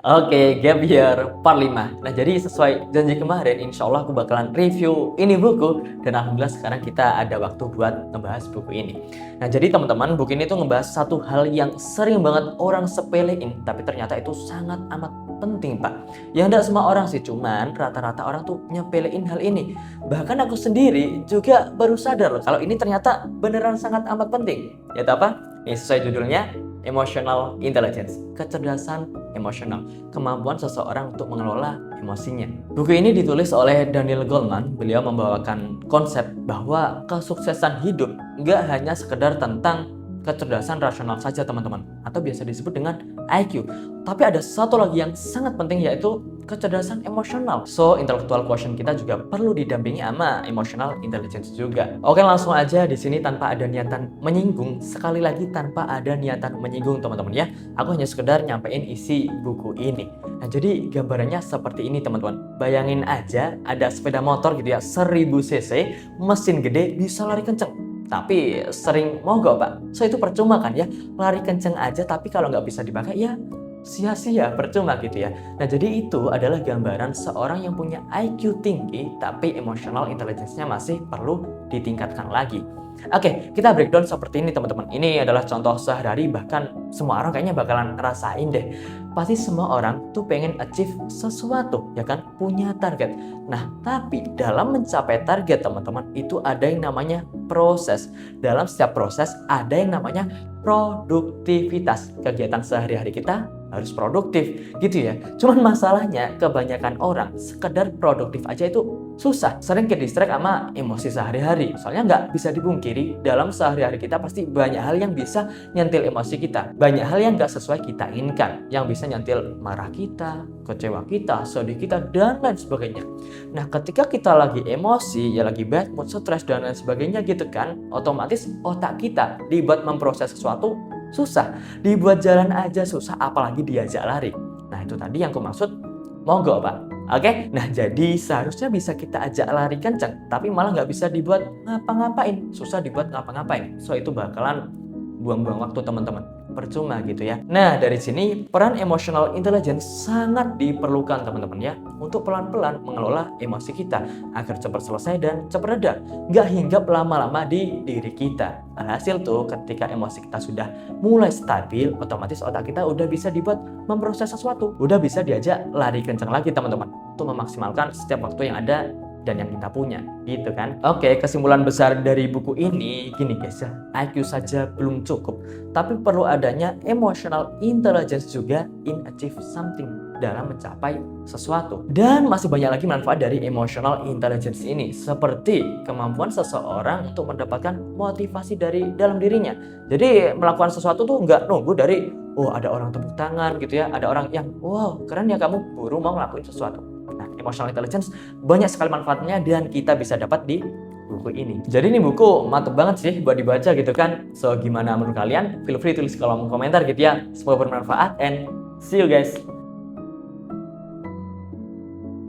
Oke, Gap Year Part 5. Nah, jadi sesuai janji kemarin, insya Allah aku bakalan review ini buku. Dan alhamdulillah sekarang kita ada waktu buat ngebahas buku ini. Nah, jadi teman-teman, buku ini tuh ngebahas satu hal yang sering banget orang sepelein, tapi ternyata itu sangat amat penting, Pak. Ya enggak semua orang sih, cuman rata-rata orang tuh nyepelein hal ini. Bahkan aku sendiri juga baru sadar loh, kalau ini ternyata beneran sangat amat penting. Yaitu apa? Ini sesuai judulnya, Emotional Intelligence, kecerdasan emosional, kemampuan seseorang untuk mengelola emosinya. Buku ini ditulis oleh Daniel Goleman. Beliau membawakan konsep bahwa kesuksesan hidup nggak hanya sekedar tentang kecerdasan rasional saja, teman-teman, atau biasa disebut dengan IQ. Tapi ada satu lagi yang sangat penting, yaitu kecerdasan emosional. So, intellectual quotient kita juga perlu didampingi sama emotional intelligence juga. Oke, langsung aja di sini tanpa ada niatan menyinggung. Sekali lagi tanpa ada niatan menyinggung, teman-teman ya. Aku hanya sekedar nyampein isi buku ini. Nah, jadi gambarannya seperti ini, teman-teman. Bayangin aja ada sepeda motor gitu ya, 1000 cc, mesin gede, bisa lari kenceng. Tapi sering mogok, Pak. So, itu percuma kan ya. Lari kenceng aja, tapi kalau nggak bisa dipakai ya sia-sia, percuma gitu ya. Nah, jadi itu adalah gambaran seorang yang punya IQ tinggi, tapi emotional intelligence-nya masih perlu ditingkatkan lagi. Oke, kita breakdown seperti ini, teman-teman. Ini adalah contoh sehari-hari, bahkan semua orang kayaknya bakalan ngerasain deh. Pasti semua orang tuh pengen achieve sesuatu, ya kan? Punya target. Nah, tapi dalam mencapai target, teman-teman, itu ada yang namanya proses. Dalam setiap proses ada yang namanya produktivitas. Kegiatan sehari-hari kita harus produktif gitu ya. Cuman masalahnya kebanyakan orang sekedar produktif aja itu susah. Sering ke distract sama emosi sehari-hari. Soalnya nggak bisa dipungkiri, dalam sehari-hari kita pasti banyak hal yang bisa nyentil emosi kita. Banyak hal yang nggak sesuai kita inginkan, yang bisa nyentil marah kita, kecewa kita, sedih kita, dan lain sebagainya. Nah, ketika kita lagi emosi, ya lagi bad mood, stress, dan lain sebagainya gitu kan, otomatis otak kita dibuat memproses sesuatu susah. Dibuat jalan aja susah, apalagi diajak lari. Nah, itu tadi yang aku maksud mogok, Pak. Oke? Nah, jadi seharusnya bisa kita ajak lari kencang, tapi malah nggak bisa dibuat ngapa-ngapain. Susah dibuat ngapa-ngapain. So, itu bakalan buang-buang waktu, teman-teman. Percuma gitu ya. Nah, dari sini peran emotional intelligence sangat diperlukan, teman-teman ya, untuk pelan-pelan mengelola emosi kita agar cepat selesai dan cepat reda, nggak hinggap lama-lama di diri kita. Alhasil tuh ketika emosi kita sudah mulai stabil, otomatis otak kita udah bisa dibuat memproses sesuatu, udah bisa diajak lari kencang lagi, teman-teman, untuk memaksimalkan setiap waktu yang ada dan yang kita punya, gitu kan. Oke, kesimpulan besar dari buku ini gini guys ya, IQ saja belum cukup, tapi perlu adanya emotional intelligence juga in achieve something, dalam mencapai sesuatu. Dan masih banyak lagi manfaat dari emotional intelligence ini, seperti kemampuan seseorang untuk mendapatkan motivasi dari dalam dirinya. Jadi melakukan sesuatu tuh nggak nunggu dari ada orang tepuk tangan gitu ya, ada orang yang wow keren ya kamu, buru mau ngelakuin sesuatu. Nah, emotional intelligence banyak sekali manfaatnya dan kita bisa dapat di buku ini. Jadi ini buku mantep banget sih buat dibaca gitu kan. So, gimana menurut kalian? Feel free tulis kolom komentar gitu ya. Semoga bermanfaat and see you guys.